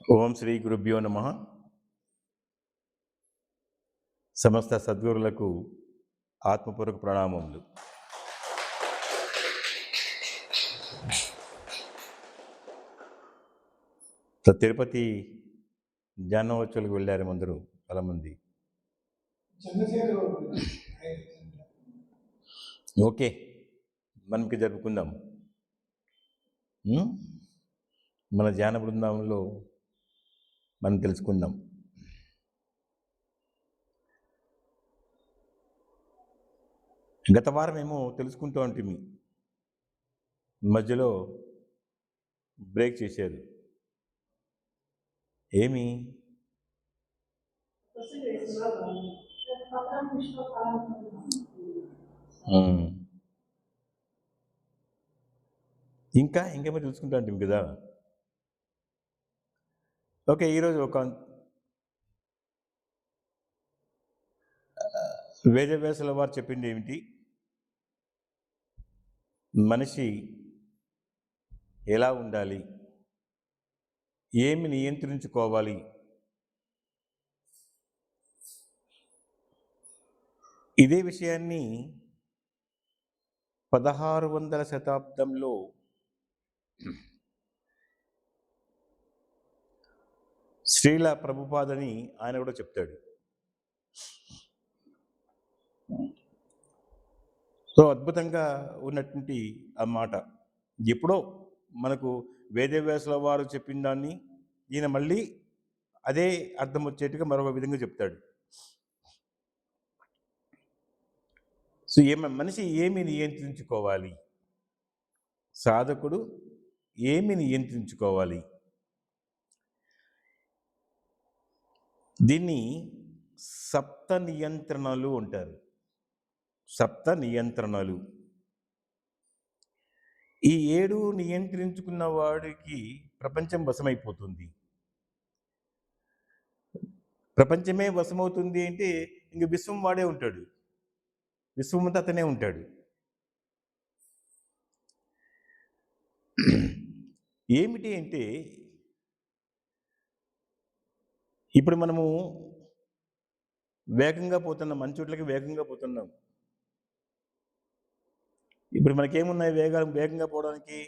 ఓం శ్రీ గురుభ్యో నమః. సమస్త సద్గురులకు ఆత్మపూర్వక ప్రణామములు. తిరుపతి ధ్యానోత్సవాలకు వెళ్ళారు అందరూ చాలామంది. ఓకే, మనకి జరుపుకుందాం. మన ధ్యాన బృందంలో మనం తెలుసుకుందాం. గత వారం ఏమో తెలుసుకుంటూ ఉంటుంది, మధ్యలో బ్రేక్ చేశారు. ఏమి ఇంకేమో తెలుసుకుంటా ఉంటుంది కదా. ఓకే, ఈరోజు ఒక వేదవ్యాసుల వారు చెప్పింది ఏమిటి, మనిషి ఎలా ఉండాలి, ఏమి నియంత్రించుకోవాలి, ఇదే విషయాన్ని 1600వ శతాబ్దంలో శ్రీల ప్రభుపాదని ఆయన కూడా చెప్తాడు. సో అద్భుతంగా ఉన్నటువంటి ఆ మాట ఎప్పుడో మనకు వేదవ్యాసుల వారు చెప్పిన దాన్ని ఈయన మళ్ళీ అదే అర్థం వచ్చేట్టుగా మరొక విధంగా చెప్తాడు. సో మనిషి ఏమి నియంత్రించుకోవాలి, సాధకుడు ఏమి నియంత్రించుకోవాలి, దీన్ని సప్త నియంత్రణలు అంటారు. సప్త నియంత్రణలు. ఈ 7 నియంత్రించుకున్న వాడికి ప్రపంచం వశమైపోతుంది. ప్రపంచమే వశమవుతుంది అంటే ఇంక విశ్వం వాడే ఉంటాడు, విశ్వమంతా అతనే ఉంటాడు. ఏమిటి అంటే ఇప్పుడు మనము వేగంగా పోతున్నాం, మంచి చోట్లకి వేగంగా పోతున్నాం. ఇప్పుడు మనకేమున్నాయి వేగంగా పోవడానికి?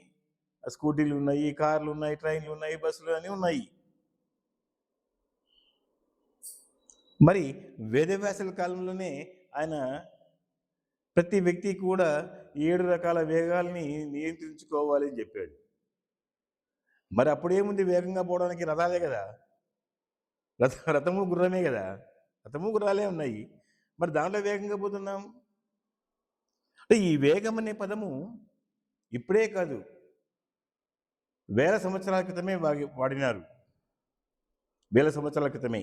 స్కూటీలు ఉన్నాయి, కార్లు ఉన్నాయి, ట్రైన్లు ఉన్నాయి, బస్సులు అన్నీ ఉన్నాయి. మరి వేదవ్యాసుల కాలంలోనే ఆయన ప్రతి వ్యక్తి కూడా 7 రకాల వేగాల్ని నియంత్రించుకోవాలి అని చెప్పాడు. మరి అప్పుడేముంది, వేగంగా పోవడానికి రథాలే కదా, రథము గుర్రమే కదా, రథము గుర్రాలే ఉన్నాయి. మరి దాంట్లో వేగంగా పోతున్నాం అంటే ఈ వేగం అనే పదము ఇప్పుడే కాదు, వేల సంవత్సరాల క్రితమే వాడినారు, వేల సంవత్సరాల క్రితమే.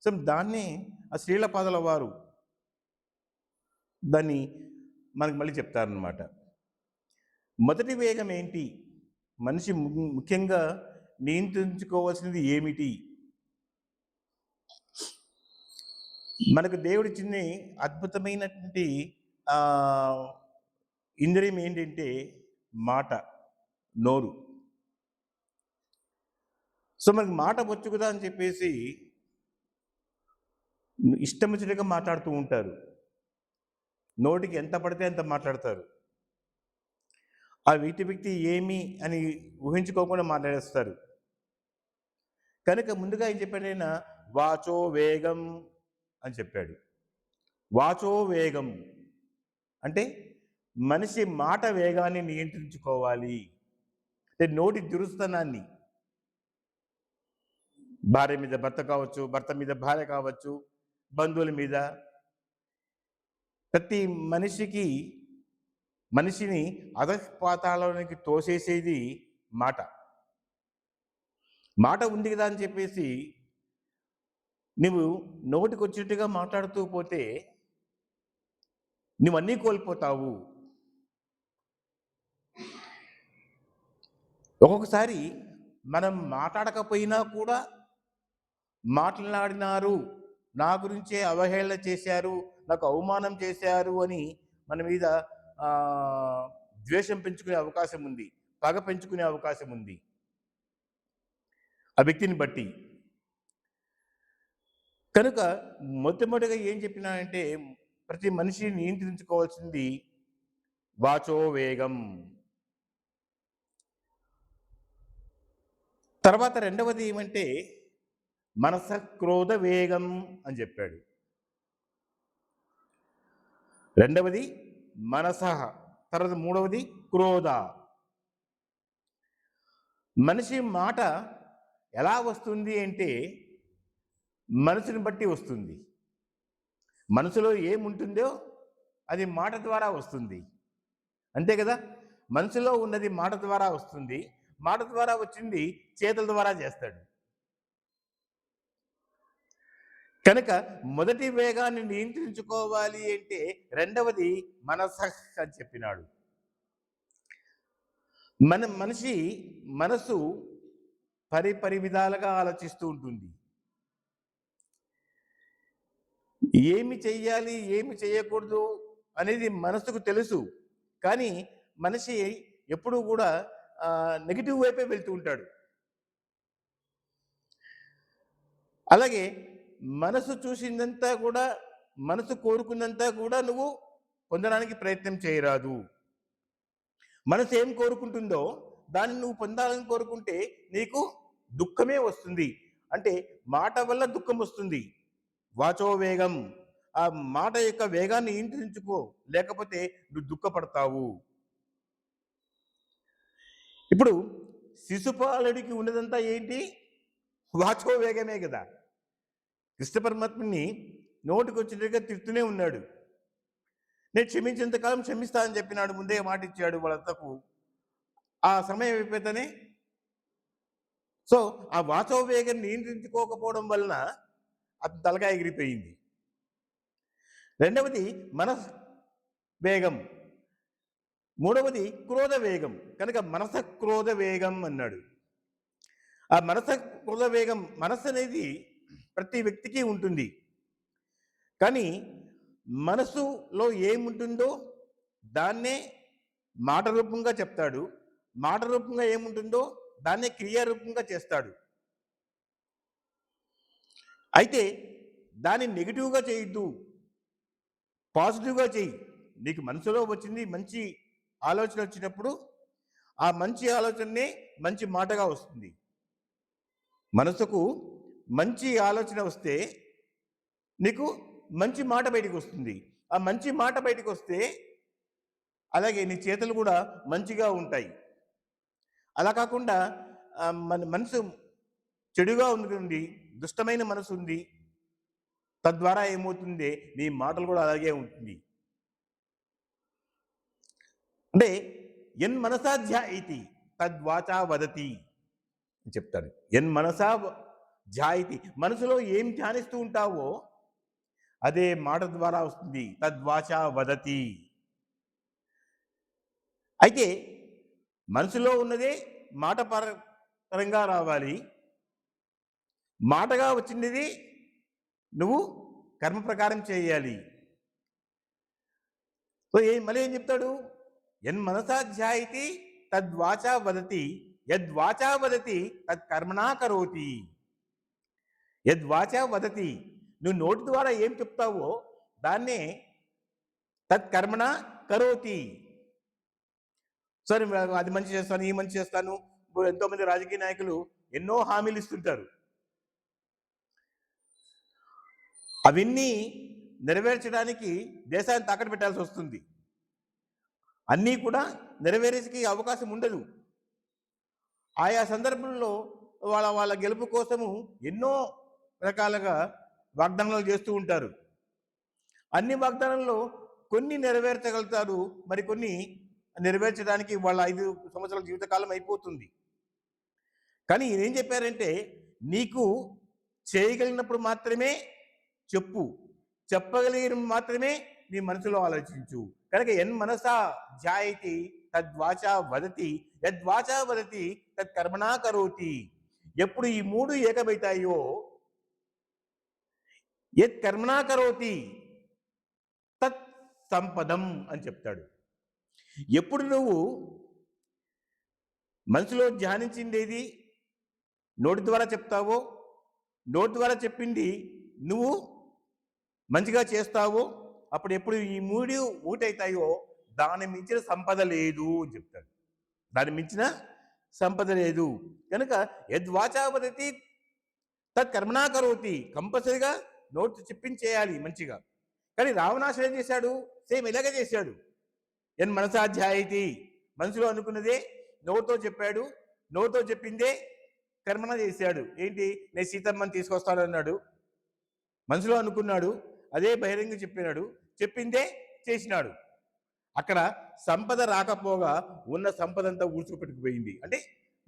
సో దాన్ని ఆ శ్రీలపాదుల వారు దాన్ని మనకు మళ్ళీ చెప్తారనమాట. మొదటి వేగం ఏంటి, మనిషి ముఖ్యంగా నియంత్రించుకోవాల్సినది ఏమిటి? మనకు దేవుడిచ్చిన అద్భుతమైనటువంటి ఇంద్రియం ఏంటంటే మాట, నోరు. సో మనకు మాట వచ్చు కదా అని చెప్పేసి ఇష్టం వచ్చినట్టుగా మాట్లాడుతూ ఉంటారు. నోటికి ఎంత పడితే అంత మాట్లాడతారు. ఆ వ్యక్తి ఏమి అని ఊహించుకోకుండా మాట్లాడేస్తారు. కనుక ముందుగా ఏం చెప్పాడైనా వాచో వేగం అని చెప్పాడు. వాచో వేగం అంటే మనిషి మాట వేగాన్ని నియంత్రించుకోవాలి. అంటే నోటి దురుస్తనాన్ని, భార్య మీద భర్త కావచ్చు, భర్త మీద భార్య కావచ్చు, బంధువుల మీద, ప్రతి మనిషిని అధపాతాళానికి తోసేసేది మాట. మాట ఉంది కదా అని చెప్పేసి నువ్వు నోటికి వచ్చినట్టుగా మాట్లాడుతూ పోతే నువ్వన్నీ కోల్పోతావు. ఒక్కొక్కసారి మనం మాట్లాడకపోయినా కూడా మాట్లాడినారు, నా గురించే అవహేళన చేశారు, నాకు అవమానం చేశారు అని మన మీద ద్వేషం పెంచుకునే అవకాశం ఉంది, పగ పెంచుకునే అవకాశం ఉంది ఆ వ్యక్తిని బట్టి. కనుక మొట్టమొదటిగా ఏం చెప్పినా అంటే ప్రతి మనిషిని నియంత్రించుకోవాల్సింది వాచో వేగం. తర్వాత రెండవది ఏమంటే మనస క్రోధ వేగం అని చెప్పాడు. రెండవది మనస, తర్వాత మూడవది క్రోధ. మనిషి మాట ఎలా వస్తుంది అంటే మనసుని బట్టి వస్తుంది. మనసులో ఏముంటుందో అది మాట ద్వారా వస్తుంది, అంతే కదా. మనసులో ఉన్నది మాట ద్వారా వస్తుంది, మాట ద్వారా వచ్చింది చేతుల ద్వారా చేస్తాడు. కనుక మొదటి వేగాన్ని నియంత్రించుకోవాలి అంటే రెండవది మనసః అని చెప్పినాడు. మనిషి మనసు పరి విధాలుగా ఆలోచిస్తూ ఉంటుంది. ఏమి చెయ్యాలి, ఏమి చేయకూడదు అనేది మనసుకు తెలుసు. కానీ మనిషి ఎప్పుడూ కూడా నెగిటివ్ వైపే వెళ్తూ ఉంటాడు. అలాగే మనసు చూసిందంతా కూడా, మనసు కోరుకున్నంతా కూడా నువ్వు పొందడానికి ప్రయత్నం చేయరాదు. మనసు ఏం కోరుకుంటుందో దాన్ని నువ్వు పొందాలని కోరుకుంటే నీకు దుఃఖమే వస్తుంది. అంటే మాట వల్ల దుఃఖం వస్తుంది. వాచో వేగం, ఆ మాట యొక్క వేగాన్ని నియంత్రించుకో, లేకపోతే నువ్వు దుఃఖపడతావు. ఇప్పుడు శిశుపాలుడికి ఉన్నదంతా ఏంటి? వాచో వేగమే కదా. కృష్ణ పరమాత్మని నోటికి వచ్చినట్టుగా తిడుతూనే ఉన్నాడు. నేను క్షమించేంతకాలం క్షమిస్తా అని చెప్పినాడు, ముందే మాట ఇచ్చాడు వాళ్ళంతకు. ఆ సమయం అయిపోతేనే సో ఆ వాచో వేగం నియంత్రించుకోకపోవడం వలన అది తలకాయ ఎగిరిపోయింది. రెండవది మనస్ వేగం, మూడవది క్రోధ వేగం. కనుక మనస క్రోధ వేగం అన్నాడు. ఆ మనస క్రోధ వేగం, మనస్సు అనేది ప్రతి వ్యక్తికి ఉంటుంది. కానీ మనసులో ఏముంటుందో దాన్నే మాట రూపంగా చెప్తాడు, మాట రూపంగా ఏముంటుందో దాన్నే క్రియారూపంగా చేస్తాడు. అయితే దాన్ని నెగిటివ్గా చేయొద్దు, పాజిటివ్గా చేయి. నీకు మనసులో వచ్చింది మంచి ఆలోచన వచ్చినప్పుడు ఆ మంచి ఆలోచననే మంచి మాటగా వస్తుంది. మనసుకు మంచి ఆలోచన వస్తే నీకు మంచి మాట బయటకు వస్తుంది. ఆ మంచి మాట బయటకు వస్తే అలాగే నీ చేతులు కూడా మంచిగా ఉంటాయి. అలా కాకుండా మన మనసు చెడుగా ఉంది, దుష్టమైన మనసు ఉంది, తద్వారా ఏమవుతుంది, నీ మాటలు కూడా అలాగే ఉంటుంది. అంటే ఎన్ మనసా ధ్యాయితి తద్వాచా వదతి అని చెప్తాడు. ఎన్ మనసా ధ్యాయితి, మనసులో ఏం ధ్యానిస్తూ ఉంటావో అదే మాట ద్వారా వస్తుంది. తద్వాచా వదతి. అయితే మనసులో ఉన్నదే మాట పరంగా రావాలి, మాటగా వచ్చినది నువ్వు కర్మ ప్రకారం చేయాలి. సో మళ్ళీ ఏం చెప్తాడు? ఎన్ మనసాధ్యాయితి తద్వాచా వదతి, యద్వాచా వదతి తత్కర్మణా కరోతి. యద్వాచా వదతి, నువ్వు నోటి ద్వారా ఏం చెప్తావో దాన్నే తత్కర్మణ కరోతి. సరే అది మంచి చేస్తాను, ఈ మంచి చేస్తాను. ఎంతోమంది రాజకీయ నాయకులు ఎన్నో హామీలు ఇస్తుంటారు. అవన్నీ నెరవేర్చడానికి దేశాన్ని తాకట్టు పెట్టాల్సి వస్తుంది. అన్నీ కూడా నెరవేర్చేకి అవకాశం ఉండదు. ఆయా సందర్భంలో వాళ్ళ గెలుపు కోసము ఎన్నో రకాలుగా వాగ్దానాలు చేస్తూ ఉంటారు. అన్ని వాగ్దానాల్లో కొన్ని నెరవేర్చగలుగుతారు, మరికొన్ని నెరవేర్చడానికి వాళ్ళ 5 సంవత్సరాల జీవితకాలం అయిపోతుంది. కానీ ఏం చెప్పారంటే నీకు చేయగలిగినప్పుడు మాత్రమే చెప్పు, చెప్పగలిగిన మాత్రమే నీ మనసులో ఆలోచించు. కనుక ఎన్ మనసా ధ్యాయితి తద్వాచా వదతి, యద్వాచా వదతి తత్కర్మణా కరోతి. ఎప్పుడు ఈ 3 ఏకమవుతాయో యత్ కర్మణా కరోతి తత్ సంపదం అని చెప్తాడు. ఎప్పుడు నువ్వు మనసులో ధ్యానించిందేది నోటి ద్వారా చెప్తావో, నోటి ద్వారా చెప్పింది నువ్వు మంచిగా చేస్తావో, అప్పుడు ఎప్పుడు ఈ మూడు ఊటైతాయో దాన్ని మించిన సంపద లేదు అని చెప్తాడు. దాన్ని మించిన సంపద లేదు. కనుక యద్వాచా వదతి తత్ కర్మణా కరోతి. కంపల్సరిగా నోటు చెప్పించేయాలి మంచిగా. కానీ రావణాసుడు ఏం చేశాడు? సేమ్ ఇలాగే చేశాడు. ఎన్ మనసాధ్యాయితి, మనసులో అనుకున్నదే నోటితో చెప్పాడు, నోటితో చెప్పిందే కర్మణ చేశాడు. ఏంటి? నేను సీతమ్మని తీసుకొస్తాను అన్నాడు, మనసులో అనుకున్నాడు, అదే బహిరంగ చెప్పినాడు, చెప్పిందే చేసినాడు. అక్కడ సంపద రాకపోగా ఉన్న సంపద అంతా ఊడ్చుకుపెట్టుకుపోయింది. అంటే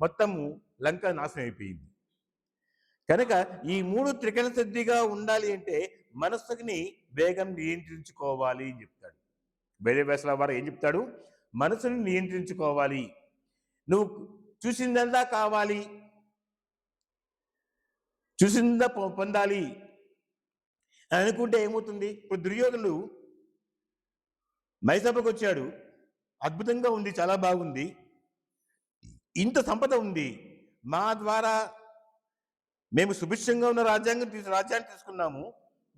మొత్తము లంక నాశనం అయిపోయింది. కనుక ఈ మూడు త్రికరణ శుద్ధిగా ఉండాలి అంటే మనస్సుని వేగం నియంత్రించుకోవాలి అని చెప్తాడు. వేదవ్యాసుల వారు ఏం చెప్తాడు? మనసుని నియంత్రించుకోవాలి. నువ్వు చూసిందంతా కావాలి, చూసిందా పొందాలి అని అనుకుంటే ఏమవుతుంది? ఇప్పుడు దుర్యోధనుడు మైసభకు వచ్చాడు, అద్భుతంగా ఉంది, చాలా బాగుంది, ఇంత సంపద ఉంది, మా ద్వారా మేము సుభిక్షంగా ఉన్న రాజ్యాన్ని తీసుకున్నాము,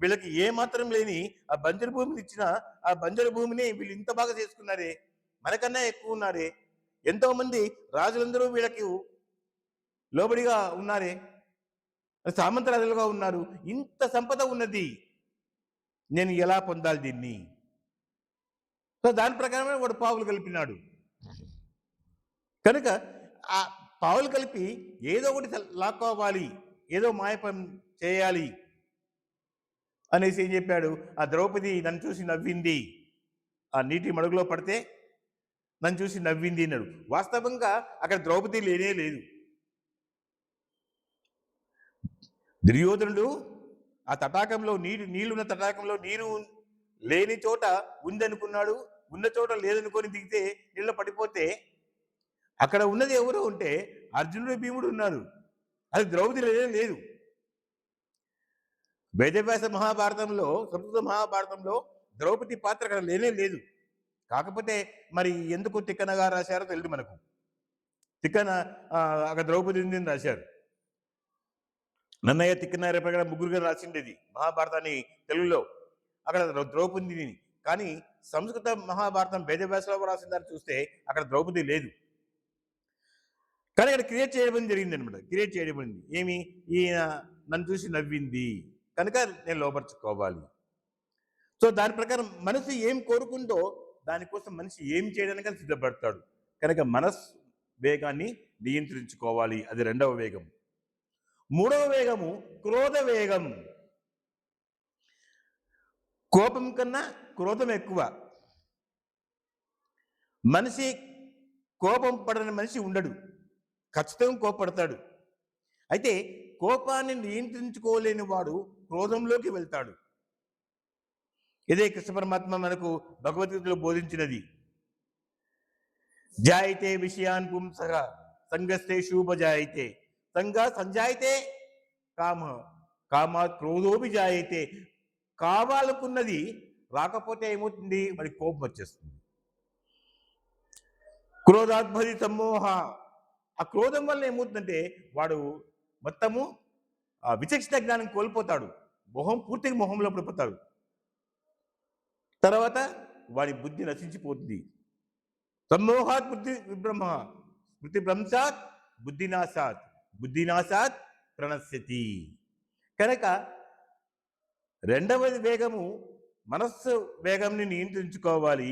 వీళ్ళకి ఏ మాత్రం లేని ఆ బంజరు భూమిని ఇచ్చిన ఆ బంజరు భూమిని వీళ్ళు ఇంత బాగా చేసుకున్నారే, మనకన్నా ఎక్కువ ఉన్నారే, ఎంతో మంది రాజులందరూ వీళ్ళకి లోబడిగా ఉన్నారే, సామంతరాజులుగా ఉన్నారు, ఇంత సంపద ఉన్నది, నేను ఎలా పొందాలి దీన్ని? సో దాని ప్రకారమే వాడు పావులు కలిపినాడు. కనుక ఆ పావులు కలిపి ఏదో ఒకటి లాక్కోవాలి, ఏదో మాయపం చేయాలి అనేసి ఏం చెప్పాడు? ఆ ద్రౌపది నన్ను చూసి నవ్వింది, ఆ నీటి మడుగులో పడితే నన్ను చూసి నవ్వింది అన్నాడు. వాస్తవంగా అక్కడ ద్రౌపది లేనే లేదు. దుర్యోధనుడు ఆ తటాకంలో నీళ్లున్న తటాకంలో నీరు లేని చోట ఉందనుకున్నాడు, ఉన్న చోట లేదనుకొని దిగితే నీళ్ళ పడిపోతే అక్కడ ఉన్నది ఎవరు ఉంటే అర్జునుడు భీముడు ఉన్నారు, అది ద్రౌపది లేదు. వేదవ్యాస మహాభారతంలో, సంస్కృత మహాభారతంలో ద్రౌపది పాత్ర అక్కడ లేనే లేదు. కాకపోతే మరి ఎందుకు తిక్కనగా రాశారో తెలియదు మనకు. తిక్కన అక్కడ ద్రౌపది ఉందని రాశారు. నన్నయ్య తిక్కనాయ ప్రకారం ముగ్గురుగా రాసిండేది మహాభారతాన్ని తెలుగులో, అక్కడ ద్రౌపదిని. కానీ సంస్కృత మహాభారతం వేదవ్యాసలో రాసిన దాన్ని చూస్తే అక్కడ ద్రౌపది లేదు. కానీ అక్కడ క్రియేట్ చేయడం జరిగింది అనమాట. క్రియేట్ చేయబడింది ఏమి? ఈయన నన్ను చూసి నవ్వింది కనుక నేను లోపరుచుకోవాలి. సో దాని ప్రకారం మనసు ఏం కోరుకుందో దానికోసం మనిషి ఏం చేయడానికి సిద్ధపడతాడు. కనుక మనస్సు వేగాన్ని నియంత్రించుకోవాలి, అది రెండవ వేగం. మూడవ వేగము క్రోధ వేగం. కోపం కన్నా క్రోధం ఎక్కువ. మనిషి కోపం పడని మనిషి ఉండడు, ఖచ్చితంగా కోపడతాడు. అయితే కోపాన్ని నియంత్రించుకోలేని వాడు క్రోధంలోకి వెళ్తాడు. ఇదే కృష్ణ పరమాత్మ మనకు భగవద్గీతలో బోధించినది. జాయితే విషయాన్ పుంసః సంగస్తే శూభజాయితే సంగా సంజాయితే కామాత్ క్రోధోపి జాయితే. కావాలనుకున్నది రాకపోతే ఏమవుతుంది? మరి కోపం వచ్చేస్తుంది. క్రోధాద్భరి సమ్మోహ. ఆ క్రోధం వల్ల ఏమవుతుందంటే వాడు మొత్తము విచక్షణ జ్ఞానం కోల్పోతాడు, పూర్తిగా మొహంలో పడిపోతాడు. తర్వాత వాడి బుద్ధి నశించిపోతుంది. సమ్మోహాత్ బుద్ధి విభ్రమ, స్మృతి భ్రంశాత్ బుద్ధినాశాత్, బుద్ధినాశాత్ ప్రణశ్యతి. కనుక రెండవది వేగము మనస్సు వేగంని నియంత్రించుకోవాలి.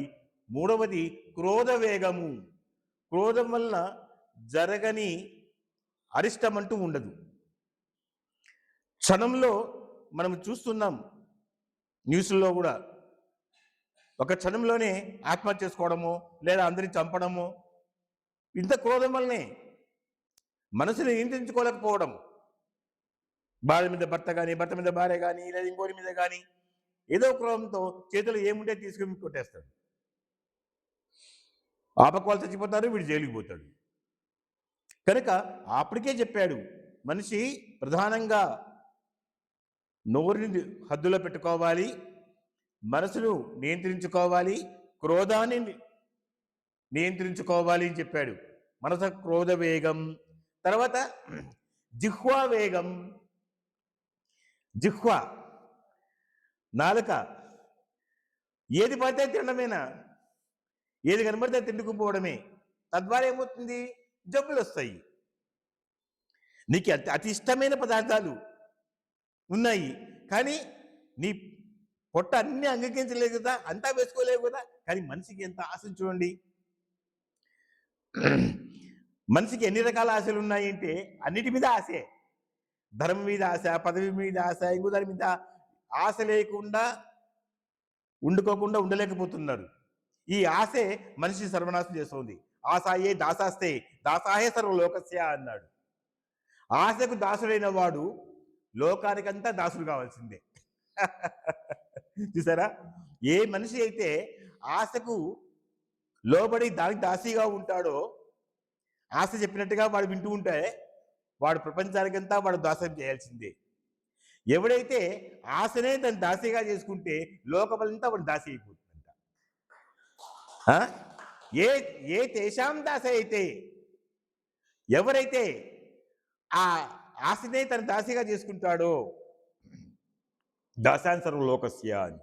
మూడవది క్రోధ వేగము. క్రోధం వల్ల జరగని అరిష్టం అంటూ ఉండదు. క్షణంలో మనం చూస్తున్నాం న్యూస్లో కూడా, ఒక క్షణంలోనే ఆత్మహత్య చేసుకోవడము లేదా అందరిని చంపడము, ఇంత క్రోధం వల్లనే మనసుని నియంత్రించుకోలేకపోవడం. భార్య మీద భర్త కానీ, భర్త మీద భార్య కానీ, లేదా ఇంకోటి మీద కానీ ఏదో క్రోధంతో చేతులు ఏముంటే తీసుకుని కొట్టేస్తాడు. ఆపకోలు చచ్చిపోతారు, వీడు జైలుకి పోతాడు. కనుక అప్పటికే చెప్పాడు, మనిషి ప్రధానంగా నోరుని హద్దులో పెట్టుకోవాలి, మనసును నియంత్రించుకోవాలి, క్రోధాన్ని నియంత్రించుకోవాలి అని చెప్పాడు. మనస క్రోధ వేగం, తర్వాత జిహ్వా వేగం. జిహ్వా నాలుక, ఏది పడితే తినడమేనా, ఏది కనబడితే తిండుకుపోవడమే. తద్వారా ఏమవుతుంది, జబ్బులు వస్తాయి. నీకు అతి ఇష్టమైన పదార్థాలు ఉన్నాయి, కానీ నీ పొట్ట అన్ని అంగీకరించలేదు కదా, అంతా వేసుకోలేవు కదా. కానీ మనిషికి ఎంత ఆశ చూడండి. మనిషికి ఎన్ని రకాల ఆశలు ఉన్నాయంటే అన్నిటి మీద ఆశే. ధర్మం మీద ఆశ, పదవి మీద ఆశ, ఇంకో దాని మీద ఆశ లేకుండా ఉండుకోకుండా ఉండలేకపోతున్నారు. ఈ ఆశే మనిషి సర్వనాశం చేస్తుంది. ఆశాయే దాసాస్తే దాసాహే సర్వలోకస్య అన్నాడు. ఆశకు దాసుడైన వాడు లోకానికంతా దాసుడు కావాల్సిందే. చూసారా, ఏ మనిషి అయితే ఆశకు లోబడి దానికి దాసీగా ఉంటాడో, ఆశ చెప్పినట్టుగా వాడు వింటూ ఉంటే వాడు ప్రపంచానికంతా వాడు దాసం చేయాల్సిందే. ఎవడైతే ఆశనే తను దాసీగా చేసుకుంటే లోకమంతా వాడు దాసి అయిపోతుందంట. ఏ ఏ తేషాం దాస అయితే, ఎవరైతే ఆ ఆశనే తన దాసిగా చేసుకుంటాడో దాసాన్ సర్వలోకస్య అని.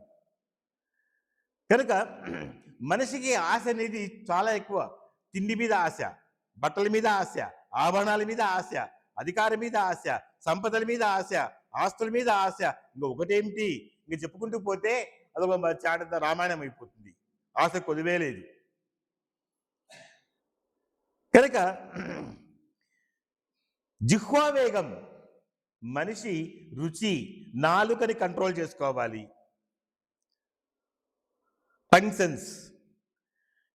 కనుక మనిషికి ఆశ అనేది చాలా ఎక్కువ. తిండి మీద ఆశ, బట్టల మీద ఆశ, ఆభరణాల మీద ఆశ, అధికారం మీద ఆశ, సంపదల మీద ఆశ, ఆస్తుల మీద ఆశ. ఇంకా ఒకటేమిటి, ఇంక చెప్పుకుంటూ పోతే అదొక చాట రామాయణం అయిపోతుంది. ఆశ కొలువే లేదు. కనుక జిహ్వా వేగం, మనిషి రుచి, నాలుకని కంట్రోల్ చేసుకోవాలి. టంగ్ సెన్స్,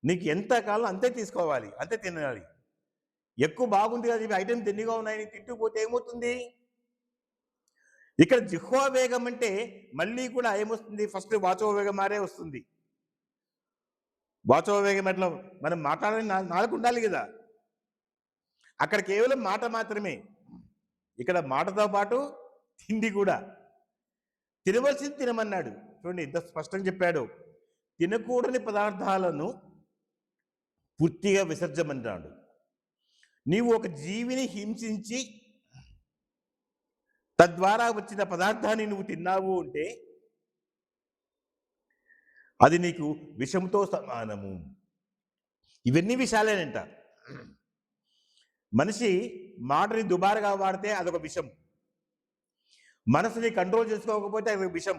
నీకు ఎంత కాలం అంతే తీసుకోవాలి, అంతే తినాలి. ఎక్కువ బాగుంది కదా, ఇవి ఐటమ్ తిండిగా ఉన్నాయని తింటూ పోతే ఏమవుతుంది? ఇక్కడ జిహ్వా వేగం అంటే మళ్ళీ కూడా ఏమొస్తుంది, ఫస్ట్ వాచో వేగం మారే వస్తుంది. వాచో వేగం ఎట్లా, మనం మాట్లాడాలని నాలుగు ఉండాలి కదా. అక్కడ కేవలం మాట మాత్రమే, ఇక్కడ మాటతో పాటు తిండి కూడా. తినవలసింది తినమన్నాడు. చూడండి ఎంత స్పష్టంగా చెప్పాడు. తినకూడని పదార్థాలను పూర్తిగా విసర్జమన్నాడు. నీవు ఒక జీవిని హింసించి తద్వారా వచ్చిన పదార్థాన్ని నువ్వు తిన్నావు అంటే అది నీకు విషంతో సమానము. ఇవన్నీ విషయాలేనంట. మనిషి మాటని దుబారుగా వాడితే అదొక విషం, మనసుని కంట్రోల్ చేసుకోకపోతే అదొక విషం,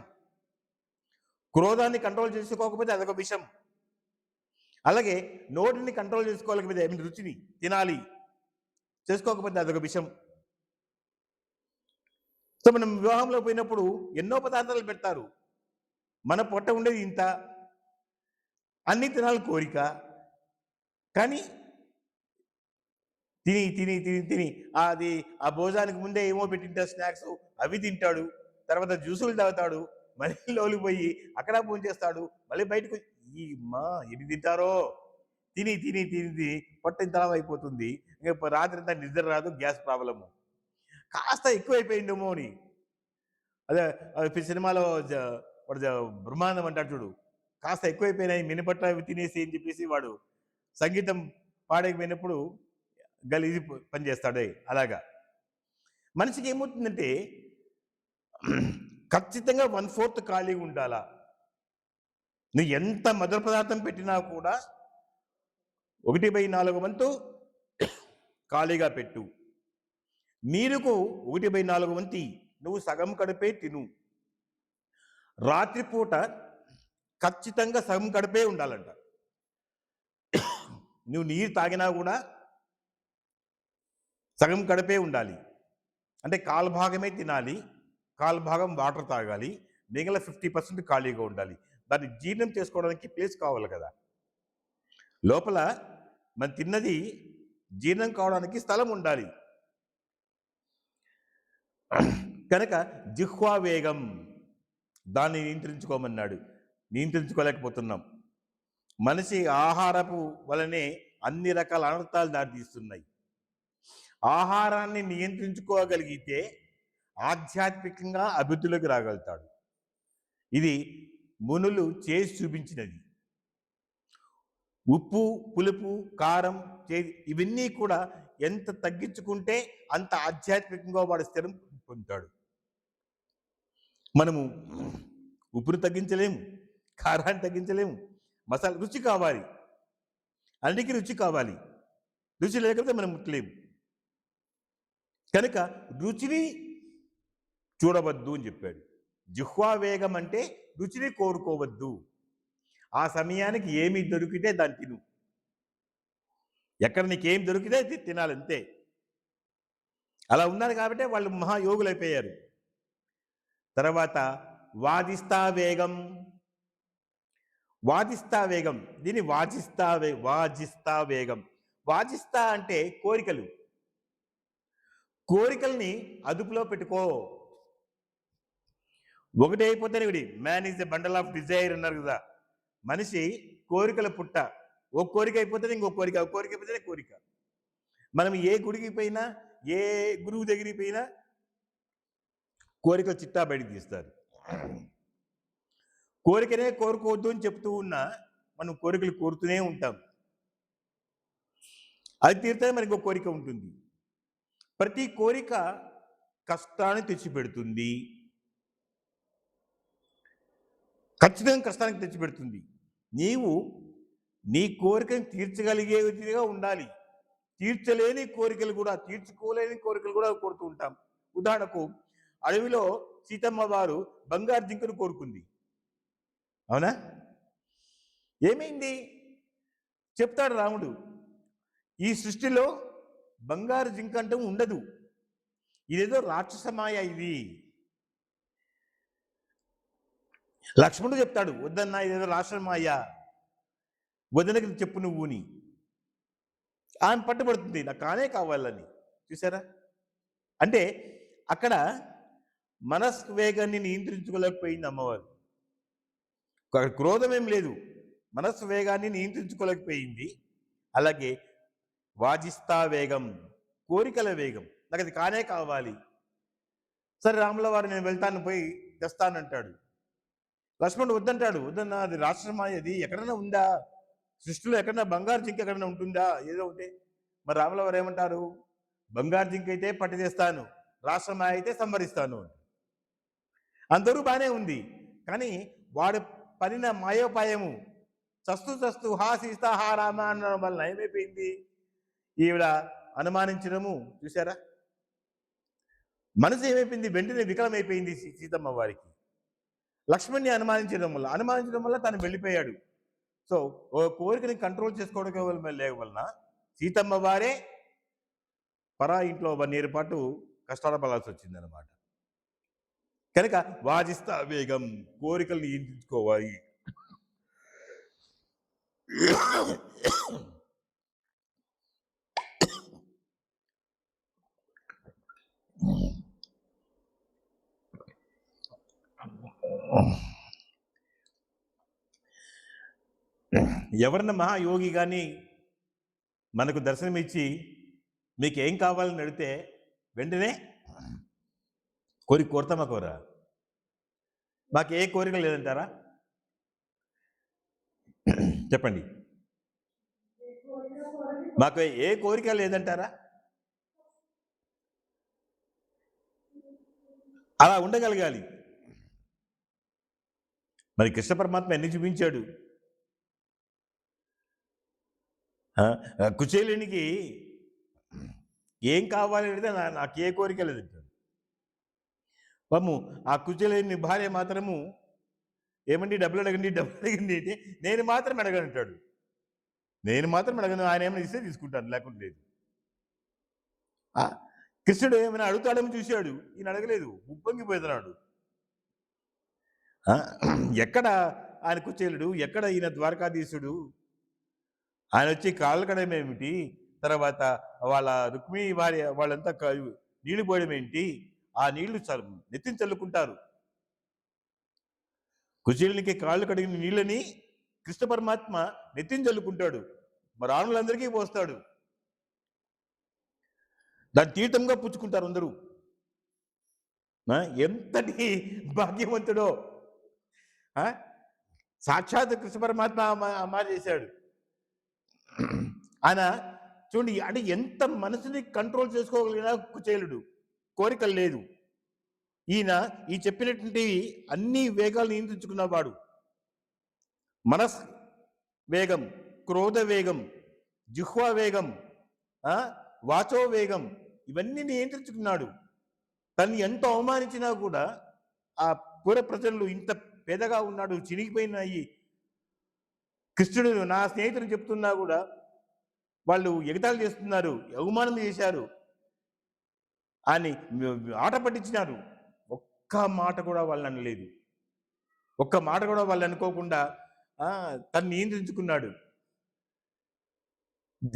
క్రోధాన్ని కంట్రోల్ చేసుకోకపోతే అదొక విషం, అలాగే నోటిని కంట్రోల్ చేసుకోలేకపోతే రుచిని తినాలి చేసుకోకపోతే అదొక విషం. సో మనం వివాహంలో పోయినప్పుడు ఎన్నో పదార్థాలు పెడతారు, మన పొట్ట ఉండేది ఇంత, అన్ని తినాలి కోరిక, కానీ తిని తిని తిని తిని అది ఆ భోజనానికి ముందే ఏమో పెట్టింటారు స్నాక్స్, అవి తింటాడు, తర్వాత జ్యూసులు తాగుతాడు, మళ్ళీ లోకి పోయి అక్కడ భోజనం చేస్తాడు, మళ్ళీ బయటకు ఈ మా ఎన్ని తింటారో, తిని తిని తిని తిని పొట్ట ఇంత అయిపోతుంది. ఇంకా రాత్రి అంతా నిద్ర రాదు, గ్యాస్ ప్రాబ్లము. కాస్త ఎక్కువైపోయిందేమో అని, అదే సినిమాలో బ్రహ్మాండం అంటాడు చూడు, కాస్త ఎక్కువైపోయినాయి మినపట్ట అవి తినేసి అని చెప్పేసి వాడు సంగీతం పాడైపోయినప్పుడు గలీజి పనిచేస్తాడే, అలాగా మనిషికి ఏమవుతుందంటే ఖచ్చితంగా 1/4 ఖాళీగా ఉండాలా. నువ్వు ఎంత మధుర పదార్థం పెట్టినా కూడా 1/4 వంతు ఖాళీగా పెట్టు. నీరుకు 1/4 వంతి, నువ్వు సగం కడిపే తిను. రాత్రిపూట ఖచ్చితంగా సగం కడిపే ఉండాలంట. నువ్వు నీరు తాగినా కూడా సగం కడిపే ఉండాలి. అంటే కాల్భాగమే తినాలి, కాల్భాగం వాటర్ తాగాలి, మిగిలిన 50% ఖాళీగా ఉండాలి. దాన్ని జీర్ణం చేసుకోవడానికి ప్లేస్ కావాలి కదా, లోపల మనం తిన్నది జీర్ణం కావడానికి స్థలం ఉండాలి. కనుక జిహ్వా వేగం, దాన్ని నియంత్రించుకోమన్నాడు. నియంత్రించుకోలేకపోతున్నాం. మనిషి ఆహారపు వలనే అన్ని రకాల అనర్థాలు దారితీస్తున్నాయి. ఆహారాన్ని నియంత్రించుకోగలిగితే ఆధ్యాత్మికంగా అభివృద్ధిలోకి రాగలుగుతాడు. ఇది మునులు చేసి చూపించినది. ఉప్పు, పులుపు, కారం, చేదు ఇవన్నీ కూడా ఎంత తగ్గించుకుంటే అంత ఆధ్యాత్మికంగా వాడు స్థిరం పొందుతాడు. మనము ఉప్పును తగ్గించలేము, కారాన్ని తగ్గించలేము, మసాలా రుచి కావాలి, అన్నిటికీ రుచి కావాలి. రుచి లేకపోతే మనం ముట్టలేము. కనుక రుచిని చూడవద్దు అని చెప్పాడు. జిహ్వా వేగం అంటే రుచిని కోరుకోవద్దు. ఆ సమయానికి ఏమి దొరికితే దాన్ని తిను. ఎక్కడ నీకేం దొరికితే తినాలంతే. అలా ఉన్నారు కాబట్టి వాళ్ళు మహాయోగులైపోయారు. తర్వాత వాదిస్తా వేగం. వాదిస్తా వేగం, దీన్ని వాజిస్తా వేగం. వాజిస్తా అంటే కోరికలు. కోరికల్ని అదుపులో పెట్టుకో. ఒకటి అయిపోతేనే ఒకటి. Man is a bundle of desire అన్నారు కదా. మనిషి కోరికల పుట్ట. ఒక కోరిక అయిపోతేనే ఇంకో కోరిక, ఒక కోరిక అయిపోతేనే కోరిక. మనం ఏ గుడికి పోయినా, ఏ గురువు దగ్గరికి పోయినా కోరికలు చిట్టా బయటికి తీస్తారు. కోరికనే కోరుకోవద్దు అని చెప్తూ ఉన్నా మనం కోరికలు కోరుతూనే ఉంటాం. అది తీరితే మనకి ఇంకో కోరిక ఉంటుంది. ప్రతి కోరిక కష్టాన్ని తెచ్చిపెడుతుంది. ఖచ్చితంగా కష్టానికి తెచ్చిపెడుతుంది. నీవు నీ కోరికను తీర్చగలిగేదిగా ఉండాలి. తీర్చలేని కోరికలు కూడా, తీర్చుకోలేని కోరికలు కూడా కోరుతూ ఉంటాం. ఉదాహరణకు అడవిలో సీతమ్మ వారు బంగారు జింకను కోరుకుంది. అవునా? ఏమైంది చెప్తాడు రాముడు. ఈ సృష్టిలో బంగారు జింక అంటూ ఉండదు. ఇదేదో రాక్షసమాయ ఇది. లక్ష్మణుడు చెప్తాడు, వద్దన్నా ఇదేదో రాక్షసమాయ, వదనకి చెప్పు నువ్వుని. ఆమె పట్టుబడుతుంది, నాకు కానే కావాలని. చూసారా? అంటే అక్కడ మనస్వేగాన్ని నియంత్రించుకోలేకపోయింది అమ్మవారు. క్రోధం ఏం లేదు, మనస్సు వేగాన్ని నియంత్రించుకోలేకపోయింది. అలాగే వాజిస్తా వేగం, కోరికల వేగం, నాకు అది కానే కావాలి. సరే రాముల వారు నేను వెళ్తాను, పోయి తెస్తానంటాడు. లక్ష్మణుడు వద్దంటాడు, వద్దన్నా అది రాష్ట్రమాయ, అది ఎక్కడైనా ఉందా సృష్టిలో? ఎక్కడన్నా బంగారు జింక ఎక్కడైనా ఉంటుందా? ఏదో ఒకటి. మరి రాముల వారు ఏమంటారు? బంగారు జింక అయితే పట్టి తెస్తాను, రాష్ట్రమాయ అయితే సంహరిస్తాను. అందరూ బాగానే ఉంది, కానీ వాడు పనిన మాయోపాయము చస్తు హాసిస్తా హా రామ అనడం వల్ల ఏమైపోయింది? ఈవిడ అనుమానించడము. చూసారా? మనసు ఏమైపోయింది? వెంటనే వికలమైపోయింది సీతమ్మ వారికి. లక్ష్మణ్ని అనుమానించడం వల్ల తను వెళ్ళిపోయాడు. సో ఓ కోరికని కంట్రోల్ చేసుకోవడం వలన సీతమ్మ వారే పరా ఇంట్లో 1 year పాటు కష్టాల పడాల్సి వచ్చింది అనమాట. కనుక వాజిస్తా వేగం, కోరికలు నియంత్రించుకోవాలి. ఎవరన్నా మహాయోగి కానీ మనకు దర్శనమిచ్చి మీకు ఏం కావాలని అడిగితే వెంటనే కోరుతామా? కోరా? మాకు ఏ కోరిక లేదంటారా? చెప్పండి. మాకు ఏ కోరిక లేదంటారా? అలా ఉండగలగాలి. మరి కృష్ణ పరమాత్మ ఎన్ని చూపించాడు? కుచేలునికి ఏం కావాలి అంటే నాకు ఏ కోరిక లేదంటాడు. పాము ఆ కుచేలుని భార్య మాత్రము ఏమండి డబ్బులు అడగండి అంటే నేను మాత్రం అడగనంటాడు. నేను మాత్రం అడగను, ఆయన ఏమైనా ఇస్తే తీసుకుంటాను, లేకుండా లేదు. కృష్ణుడు ఏమైనా అడుగుతాడేమో చూశాడు, ఈయన అడగలేదు, ఉప్పొంగిపోతున్నాడు. ఎక్కడ ఆయన కుచేలుడు, ఎక్కడ ఈయన ద్వారకాధీశుడు? ఆయన వచ్చి కాళ్ళు కడడం ఏమిటి? తర్వాత వాళ్ళ రుక్మిణి భార్య వాళ్ళంతా నీళ్లు పోయడం ఏంటి? ఆ నీళ్లు నెత్తిని చల్లుకుంటారు. కుచేలునికి కాళ్ళు కడిగిన నీళ్ళని కృష్ణ పరమాత్మ నెత్తిని చల్లుకుంటాడు, మరి రాణులందరికీ పోస్తాడు. దాన్ని తీర్థంగా పుచ్చుకుంటారు అందరూ. ఎంతటి భాగ్యవంతుడో! సాక్షాత్ కృష్ణ పరమాత్మ అమ్మ చేశాడు. ఆయన చూడండి, అంటే ఎంత మనసుని కంట్రోల్ చేసుకోగలిగిన కుచేలుడు, కోరికలు లేదు. ఈయన ఈ చెప్పినటువంటి అన్ని వేగాలు నియంత్రించుకున్నవాడు. మనస్ వేగం, క్రోధ వేగం, జిహ్వా వేగం, వాచో వేగం, ఇవన్నీ నియంత్రించుకున్నాడు. తను ఎంత అవమానించినా కూడా ఆ పూర ప్రజలు ఇంత పేదగా ఉన్నాడు, చినిగిపోయినాయి, కృష్ణుడు నా స్నేహితులు చెప్తున్నా కూడా వాళ్ళు ఎగతాళి చేస్తున్నారు, అవమానం చేశారు అని ఆట పట్టించినారు. ఒక్క మాట కూడా వాళ్ళు అనలేదు. ఒక్క మాట కూడా వాళ్ళు అనుకోకుండా తను నియంత్రించుకున్నాడు,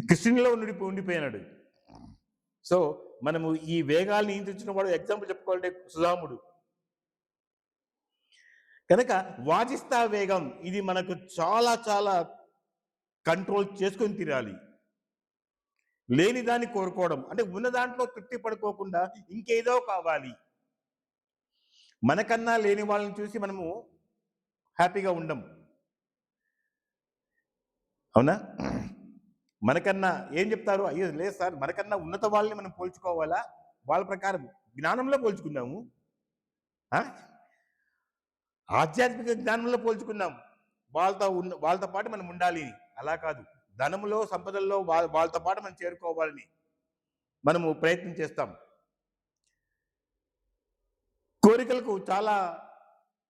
కృష్ణునిలో ఉండిపోయినాడు. సో మనము ఈ వేగాలు నియంత్రించిన వాడు ఎగ్జాంపుల్ చెప్పుకోవాలంటే సుధాముడు. కనుక వాజిస్తా వేగం ఇది మనకు చాలా చాలా కంట్రోల్ చేసుకొని తీరాలి. లేని దాన్ని కోరుకోవడం అంటే ఉన్న దాంట్లో తృప్తి పడుకోకుండా ఇంకేదో కావాలి. మనకన్నా లేని వాళ్ళని చూసి మనము హ్యాపీగా ఉండం, అవునా? మనకన్నా ఏం చెప్తారు, అయ్యో లేదు సార్, మనకన్నా ఉన్నత వాళ్ళని మనం పోల్చుకోవాలా, వాళ్ళ ప్రకారం జ్ఞానంలో పోల్చుకున్నాము, ఆధ్యాత్మిక జ్ఞానంలో పోల్చుకున్నాం, వాళ్ళతో పాటు మనం ఉండాలి. అలా కాదు, ధనములో సంపదల్లో వాళ్ళతో పాటు మనం చేరుకోవాలని మనము ప్రయత్నం చేస్తాం. కోరికలకు చాలా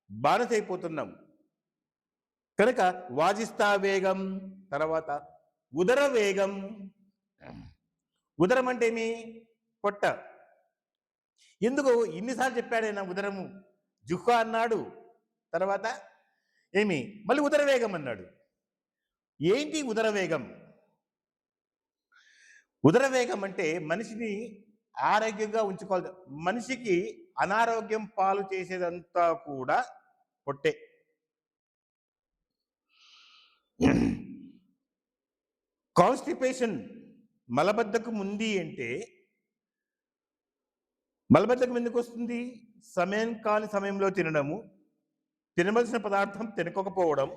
బానిసైపోతున్నాం. కనుక వాజిస్తా వేగం, తర్వాత ఉదర వేగం. ఉదరం అంటే ఏమి? పొట్ట. ఎందుకు ఇన్నిసార్లు చెప్పాడైనా ఉదరము? జుహ్వ అన్నాడు, తర్వాత ఏమి మళ్ళీ ఉదర వేగం అన్నాడు. ఏంటి ఉదర వేగం? ఉదర వేగం అంటే మనిషిని ఆరోగ్యంగా ఉంచుకోవాలి. మనిషికి అనారోగ్యం పాలు చేసేదంతా కూడా పొట్టే. కాన్స్టిపేషన్, మలబద్ధకం ఉంది అంటే, మలబద్ధకం ఎందుకు వస్తుంది? సమయం కాని సమయంలో తినడము, తినవలసిన పదార్థం తినకపోవడం,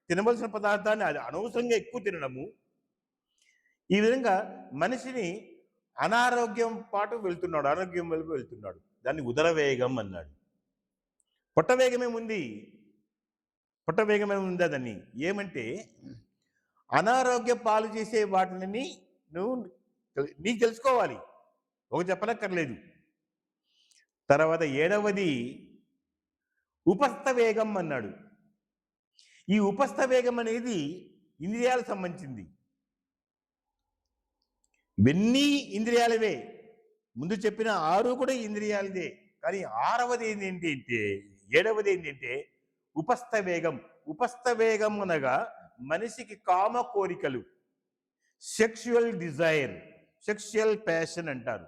తినవలసిన పదార్థాన్ని అది అనవసరంగా ఎక్కువ తినడము, ఈ విధంగా మనిషిని అనారోగ్యం పాటు వెళ్తున్నాడు, ఆరోగ్యం వైపు వెళ్తున్నాడు. దాన్ని ఉదర వేగం అన్నాడు. పొట్ట వేగమేముంది? పొట్ట వేగమేముంది దాన్ని ఏమంటే, అనారోగ్య పాలు చేసే వాటిని నువ్వు నీకు తెలుసుకోవాలి, ఒక చెప్పనక్కర్లేదు. తర్వాత 7వది ఉపస్థ వేగం అన్నాడు. ఈ ఉపస్థ వేగం అనేది ఇంద్రియాలకు సంబంధించింది. ఇవన్నీ ఇంద్రియాలవే, ముందు చెప్పిన 6 కూడా ఇంద్రియాలదే. కానీ 6వది ఏంటంటే, 7వది ఏంటంటే ఉపస్థ వేగం. ఉపస్థ వేగం అనగా మనిషికి కామ కోరికలు, సెక్షువల్ డిజైర్, సెక్షువల్ ప్యాషన్ అంటారు.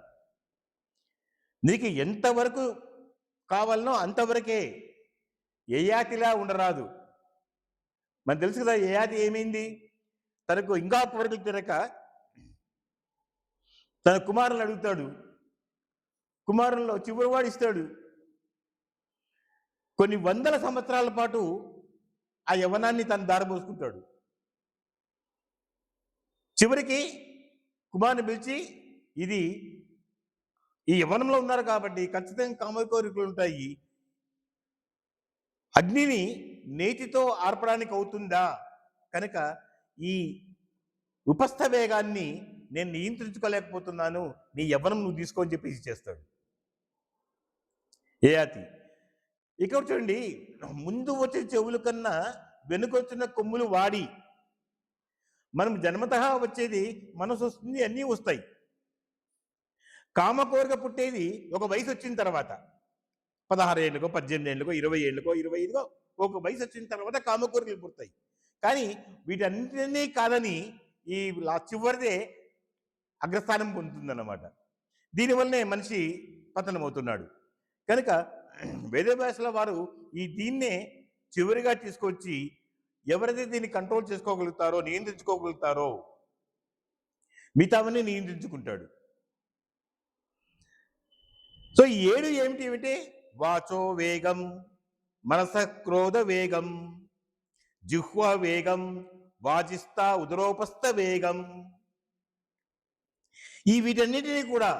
నీకు ఎంతవరకు కావాలనో అంతవరకే, యయాతిలా ఉండరాదు. మనకు తెలుసు కదా, యయాతి ఏమైంది? తనకు ఇంకా కోరికలు తిరక తన కుమారులను అడుగుతాడు, కుమారుల్లో చివరివాడు ఇస్తాడు. కొన్ని వందల సంవత్సరాల పాటు ఆ యవనాన్ని తను దారబోసుకుంటాడు. చివరికి కుమారుని పిలిచి, ఇది ఈ యవనంలో ఉన్నారు కాబట్టి ఖచ్చితంగా కామ కోరికలు ఉంటాయి, అగ్నిని నేతితో ఆర్పడానికి అవుతుందా, కనుక ఈ ఉపస్థ వేగాన్ని నేను నియంత్రించుకోలేకపోతున్నాను, నీ యవ్వనం నువ్వు తీసుకొని చెప్పి ఇచ్చేస్తాడు యయాతి. ఇక చూడండి, ముందు వచ్చే చెవుల కన్నా వెనుకొచ్చిన కొమ్ములు వాడి. మనం జన్మతః వచ్చేది మనసు వస్తుంది, అన్నీ వస్తాయి. కామ కోరిక పుట్టేది ఒక వయసు వచ్చిన తర్వాత, 16 ఏళ్ళకో 18 ఏళ్ళకో 20 ఏళ్ళకో 25కో ఒక వయసు వచ్చిన తర్వాత కామ కోరికలు పుడతాయి. కానీ వీటన్నిటినీ కాదని ఈ చివరిదే అగ్రస్థానం పొందుతుందన్నమాట. దీనివల్లనే మనిషి పతనమవుతున్నాడు. కనుక వేదవ్యాసుల వారు దీన్నే చివరిగా తీసుకొచ్చి, ఎవరైతే దీన్ని కంట్రోల్ చేసుకోగలుగుతారో, నియంత్రించుకోగలుగుతారో, మిగతావన్నీ నియంత్రించుకుంటాడు. సో ఈ 7 ఏమిటి? వాచో వేగం, మనస క్రోధ వేగం, జిహ్వ వేగం, వాజిస్తా ఉదరోపస్థ వేగం. ఈ వీటన్నిటినీ కూడా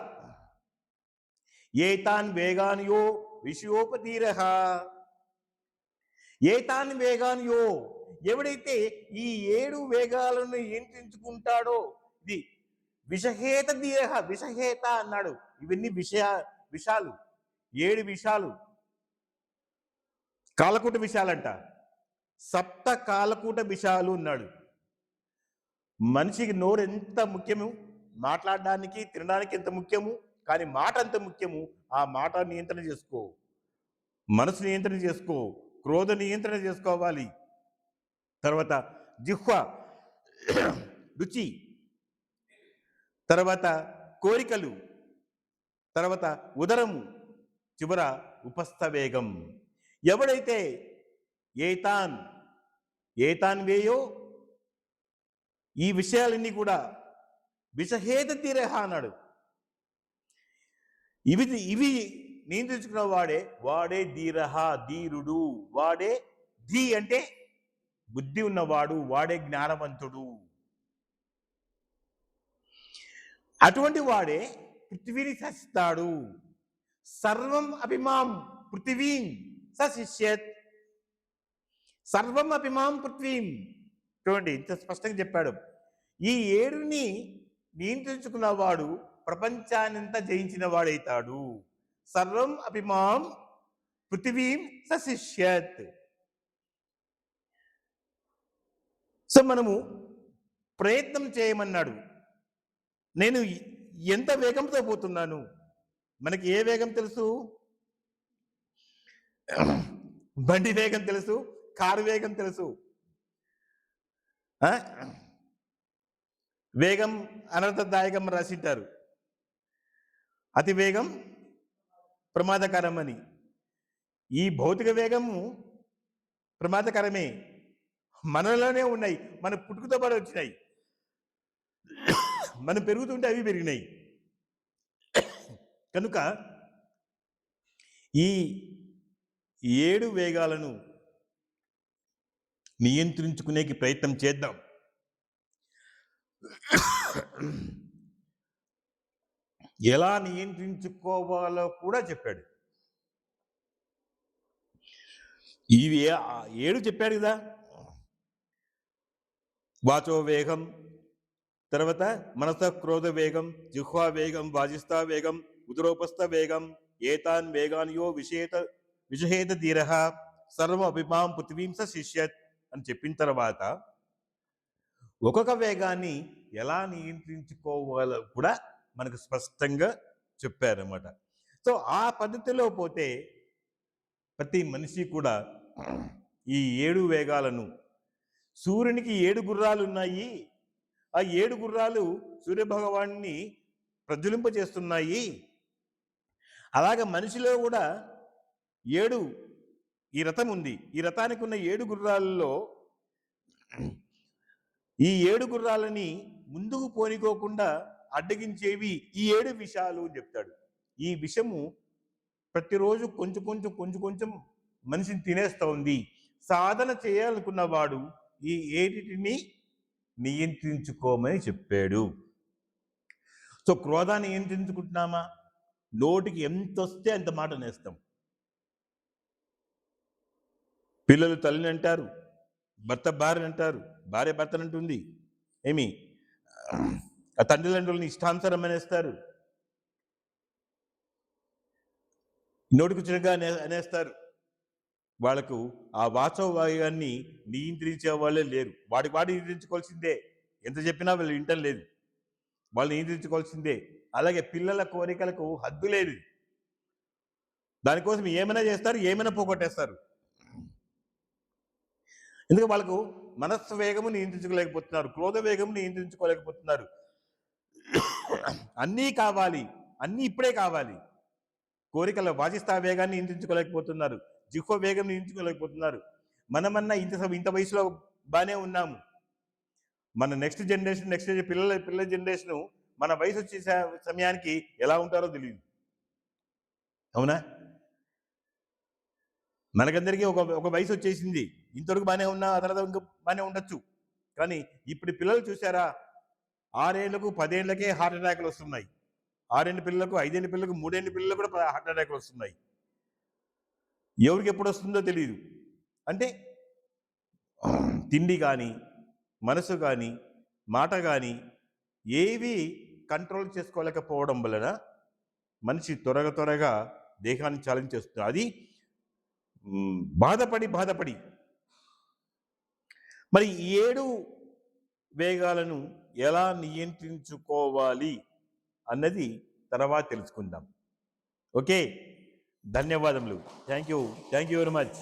ఏతాన్ వేగాన్యో విషయోపతీరః. ఏతాన్ వేగాన్యో, ఎవడైతే ఈ 7 వేగాలను నియంత్రించుకుంటాడో, ఇది విషహేత ధీరః. విషహేత అన్నాడు, ఇవన్నీ విషాలు, 7 విషాలు, కాలకూట విషాలంట. సప్త కాలకూట విషాలు అన్నాడు. మనిషికి నోరు ఎంత ముఖ్యము, మాట్లాడడానికి తినడానికి ఎంత ముఖ్యము, కానీ మాట అంత ముఖ్యము. ఆ మాట నియంత్రణ చేసుకో, మనసు నియంత్రణ చేసుకో, క్రోధ నియంత్రణ చేసుకోవాలి. తర్వాత జిహ్వ రుచి, తర్వాత కోరికలు, తర్వాత ఉదరము, చివర ఉపస్థ వేగం. ఎవడైతే ఏతాన్ వేయో, ఈ విషయాలన్నీ కూడా విషహేత తీరహ అన్నాడు. ఇవి నియంత్రించుకున్న వాడే ధీరహ, ధీరుడు. వాడే ధీ అంటే బుద్ధి ఉన్నవాడు, వాడే జ్ఞానవంతుడు. అటువంటి వాడే పృథివీని శాసిస్తాడు. సర్వం అభిమాం పృథివీం సశిష్యత్. సర్వం అభిమాం పృథ్వీం. చూడండి, ఇంత స్పష్టంగా చెప్పాడు. ఈ 7ని నియంత్రించుకున్నవాడు ప్రపంచాన్నంతా జయించిన వాడైతాడు. సర్వం అభిమాం పృథివీం సశిష్యత్. సో మనము ప్రయత్నం చేయమన్నాడు. నేను ఎంత వేగంతో పోతున్నాను? మనకి ఏ వేగం తెలుసు? బండి వేగం తెలుసు, కారు వేగం తెలుసు. వేగం అనర్థదాయకం రాసింటారు. అతి వేగం ప్రమాదకరం అని. ఈ భౌతిక వేగము ప్రమాదకరమే, మనలోనే ఉన్నాయి. మన పుట్టుకతో పాటు వచ్చినాయి. మనం పెరుగుతుంటే అవి పెరిగినాయి. కనుక ఈ 7 వేగాలను నియంత్రించుకునేకి ప్రయత్నం చేద్దాం. ఎలా నియంత్రించుకోవాలో కూడా చెప్పాడు. ఇవి 7 చెప్పాడు కదా. వాచో వేగం, తర్వాత మనస క్రోధ వేగం, జిహ్వా వేగం, వాజిస్థా వేగం, ఉదరోపస్థ వేగం, ఏతాన్ వేగాన్యో విషహేత ధీరః, సర్వం అభిమాం పృథివీం సశిష్యత్ అని చెప్పిన తర్వాత ఒక్కొక్క వేగాన్ని ఎలా నియంత్రించుకోవాలో కూడా మనకు స్పష్టంగా చెప్పారన్నమాట. సో ఆ పద్ధతిలో పోతే ప్రతి మనిషి కూడా ఈ 7 వేగాలను, సూర్యునికి 7 గుర్రాలు ఉన్నాయి. ఆ 7 గుర్రాలు సూర్యభగవాన్ని ప్రజ్వలింపజేస్తున్నాయి. అలాగే మనిషిలో కూడా 7 ఈ రథం ఉంది. ఈ రథానికి ఉన్న 7 గుర్రాలలో ఈ 7 గుర్రాలని ముందుకు పోనికోకుండా అడ్డగించేవి ఈ 7 విషాలు అని చెప్తాడు. ఈ విషము ప్రతిరోజు కొంచెం మనిషిని తినేస్తూ ఉంది. సాధన చేయాలనుకున్న వాడు ఈ 7టిని నియంత్రించుకోమని చెప్పాడు. సో క్రోధాన్ని నియంత్రించుకుంటున్నామా? నోటికి ఎంత వస్తే అంత మాట నేస్తాం. పిల్లలు తల్లిని అంటారు, భర్త భార్యని అంటారు, భార్య భర్తని అంటుంది. ఏమి ఆ తండ్రిదండ్రులని ఇష్టానుసారం అనేస్తారు, నోటికి చిన్నగా అనేస్తారు. వాళ్ళకు ఆ వాచోవాయాన్ని నియంత్రించే వాళ్ళే లేరు. వాడి నియంత్రించుకోవాల్సిందే. ఎంత చెప్పినా వాళ్ళు వింటం లేదు. వాళ్ళు నియంత్రించుకోవాల్సిందే. అలాగే పిల్లల కోరికలకు హద్దు లేదు. దానికోసం ఏమైనా చేస్తారు, ఏమైనా పోగొట్టేస్తారు. ఎందుకంటే వాళ్ళకు మనస్సు వేగము నియంత్రించుకోలేకపోతున్నారు, క్రోధ వేగము నియంత్రించుకోలేకపోతున్నారు. అన్నీ కావాలి, అన్నీ ఇప్పుడే కావాలి. కోరికల వాజిస్థా వేగాన్ని నియంత్రించుకోలేకపోతున్నారు, జిహ్వ వేగం నియంత్రించుకోలేకపోతున్నారు. మనమన్నా ఇంత వయసులో బాగానే ఉన్నాము. మన నెక్స్ట్ జనరేషన్ పిల్లల జనరేషను మన వయసు వచ్చే సమయానికి ఎలా ఉంటారో తెలియదు. అవునా? మనకందరికీ ఒక వయసు వచ్చేసింది. ఇంతవరకు బాగానే ఉన్నా, ఆ తర్వాత ఇంకా బాగానే ఉండొచ్చు కానీ ఇప్పుడు పిల్లలు చూసారా, 6 ఏళ్లకు 10 ఏళ్లకే హార్ట్ అటాక్లు వస్తున్నాయి. 6 ఏళ్ల పిల్లలకు, 5 ఏళ్ల పిల్లలకు, 3 ఏళ్ల పిల్లలకు కూడా హార్ట్ అటాక్లు వస్తున్నాయి. ఎవరికి ఎప్పుడు వస్తుందో తెలియదు. అంటే తిండి కానీ, మనసు కానీ, మాట కానీ ఏవి కంట్రోల్ చేసుకోలేకపోవడం వలన మనిషి త్వరగా దేహాన్ని చాలించేస్తుంది. అది బాధపడి మరి 7 వేగాలను ఎలా నియంత్రించుకోవాలి అన్నది తర్వాత తెలుసుకుందాం. ఓకే, ధన్యవాదములు. Thank you very much.